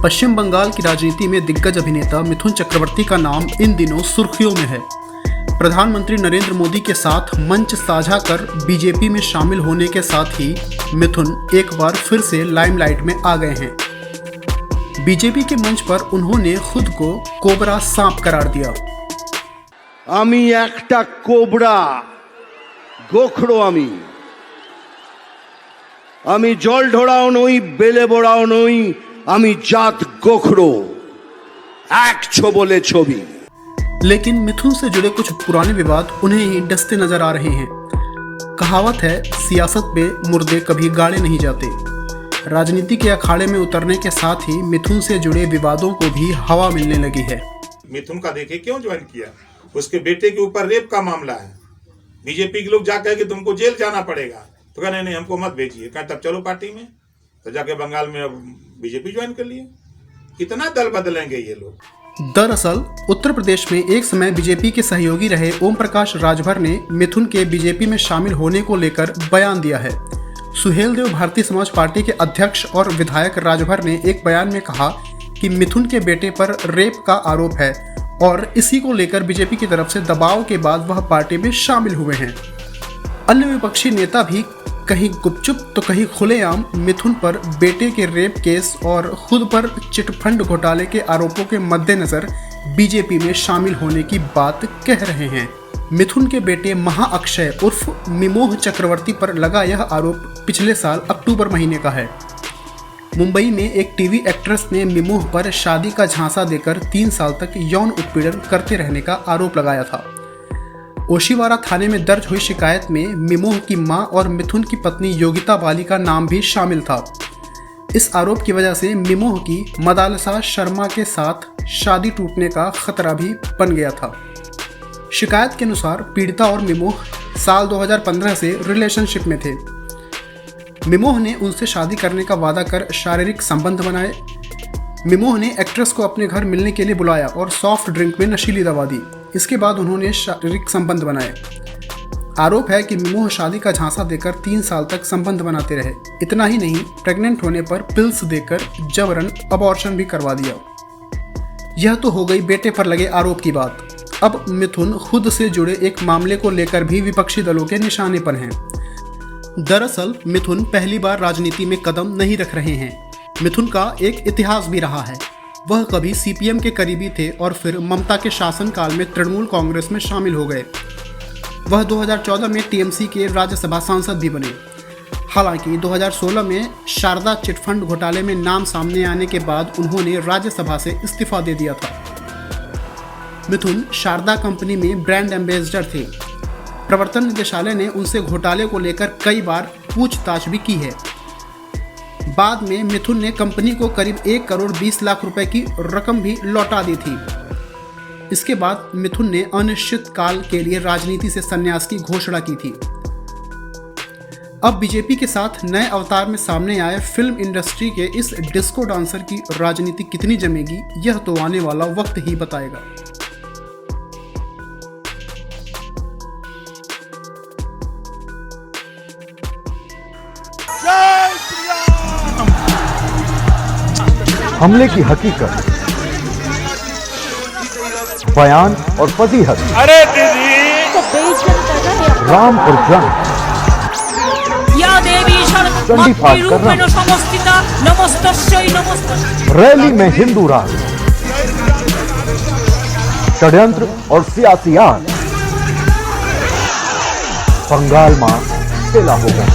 पश्चिम बंगाल की राजनीति में दिग्गज अभिनेता मिथुन चक्रवर्ती का नाम इन दिनों सुर्खियों में है। प्रधानमंत्री नरेंद्र मोदी के साथ मंच साझा कर बीजेपी में शामिल होने के साथ ही मिथुन एक बार फिर से लाइमलाइट में आ गए हैं। बीजेपी के मंच पर उन्होंने खुद को कोबरा सांप करार दिया। आमी एकटा कोबरा गोखरो आमी जल ढोड़ाओ नई बेले बोड़ाओ नई आमी जात गोखरो एक छोबोले छोबी। लेकिन मिथुन से जुड़े कुछ पुराने विवाद उन्हें ही डसते नजर आ रहे हैं। कहावत है, सियासत में मुर्दे कभी गाड़े नहीं जाते। राजनीति के अखाड़े में उतरने के साथ ही मिथुन से जुड़े विवादों को भी हवा मिलने लगी है। मिथुन का देखिए क्यों ज्वाइन किया, उसके बेटे के ऊपर रेप का मामला है। बीजेपी के लोग जाकर कि तुमको जेल जाना पड़ेगा, तो कहा नहीं हमको मत भेजिए। कहा तब चलो पार्टी में, तो जाके बंगाल में अब बीजेपी ज्वाइन कर लिए। कितना दल बदलेंगे ये लोग। दरअसल उत्तर प्रदेश में एक समय बीजेपी के सहयोगी रहे ओम प्रकाश राजभर ने मिथुन के बीजेपी में शामिल होने को लेकर बयान दिया है। सुहेलदेव भारतीय समाज पार्टी के अध्यक्ष और विधायक राजभर ने एक बयान में कहा कि मिथुन के बेटे पर रेप का आरोप है और इसी को लेकर बीजेपी की तरफ से दबाव के बाद वह पार्टी में शामिल हुए हैं। अन्य विपक्षी नेता भी कहीं गुपचुप तो कहीं खुलेआम मिथुन पर बेटे के रेप केस और खुद पर चिटफंड घोटाले के आरोपों के मद्देनजर बीजेपी में शामिल होने की बात कह रहे हैं। मिथुन के बेटे महाअक्षय उर्फ मिमोह चक्रवर्ती पर लगा यह आरोप पिछले साल अक्टूबर महीने का है। मुंबई में एक टीवी एक्ट्रेस ने मिमोह पर शादी का झांसा देकर 3 साल तक यौन उत्पीड़न करते रहने का आरोप लगाया था। ओशिवारा थाने में दर्ज हुई शिकायत में मिमोह की मां और मिथुन की पत्नी योगिता बाली का नाम भी शामिल था। इस आरोप की वजह से मिमोह की मदालसा शर्मा के साथ शादी टूटने का खतरा भी बन गया था। शिकायत के अनुसार पीड़िता और मिमोह साल 2015 से रिलेशनशिप में थे। मिमोह ने उनसे शादी करने का वादा कर शारीरिक संबंध बनाए। मिमोह ने एक्ट्रेस को अपने घर मिलने के लिए बुलाया और सॉफ्ट ड्रिंक में नशीली दवा दी। इसके बाद उन्होंने शारीरिक संबंध बनाए। आरोप है कि मिमोह शादी का झांसा देकर 3 साल तक संबंध बनाते रहे। इतना ही नहीं, प्रेग्नेंट होने पर पिल्स देकर जबरन अबॉर्शन भी करवा दिया। यह तो हो गई बेटे पर लगे आरोप की बात। अब मिथुन खुद से जुड़े एक मामले को लेकर भी विपक्षी दलों के निशाने पर हैं। दरअसल मिथुन पहली बार राजनीति में कदम नहीं रख रहे हैं। मिथुन का एक इतिहास भी रहा है। वह कभी सीपीएम के करीबी थे और फिर ममता के शासनकाल में तृणमूल कांग्रेस में शामिल हो गए। वह 2014 में टीएमसी के राज्यसभा सांसद भी बने। हालांकि 2016 में शारदा चिटफंड घोटाले में नाम सामने आने के बाद उन्होंने राज्यसभा से इस्तीफा दे दिया था। मिथुन शारदा कंपनी में ब्रांड एम्बेसडर थे। प्रवर्तन निदेशालय ने उनसे घोटाले को लेकर कई बार पूछताछ भी की है। बाद में मिथुन ने कंपनी को करीब 1 करोड़ 20 लाख रुपए की रकम भी लौटा दी थी। इसके बाद मिथुन ने अनिश्चित काल के लिए राजनीति से संन्यास की घोषणा की थी। अब बीजेपी के साथ नए अवतार में सामने आए फिल्म इंडस्ट्री के इस डिस्को डांसर की राजनीति कितनी जमेगी, यह तो आने वाला वक्त ही बताएगा। हमले की हकीकत, बयान और फजीहत, अरे दीदी राम और जंग, चंडी पाठ करना, रैली में हिंदू राज, षड्यंत्र और सियासियात, बंगाल मां खेला होगा।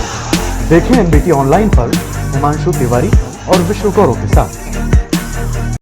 देखें एनबीटी ऑनलाइन पर हिमांशु तिवारी और विष्णु गौरव के साथ।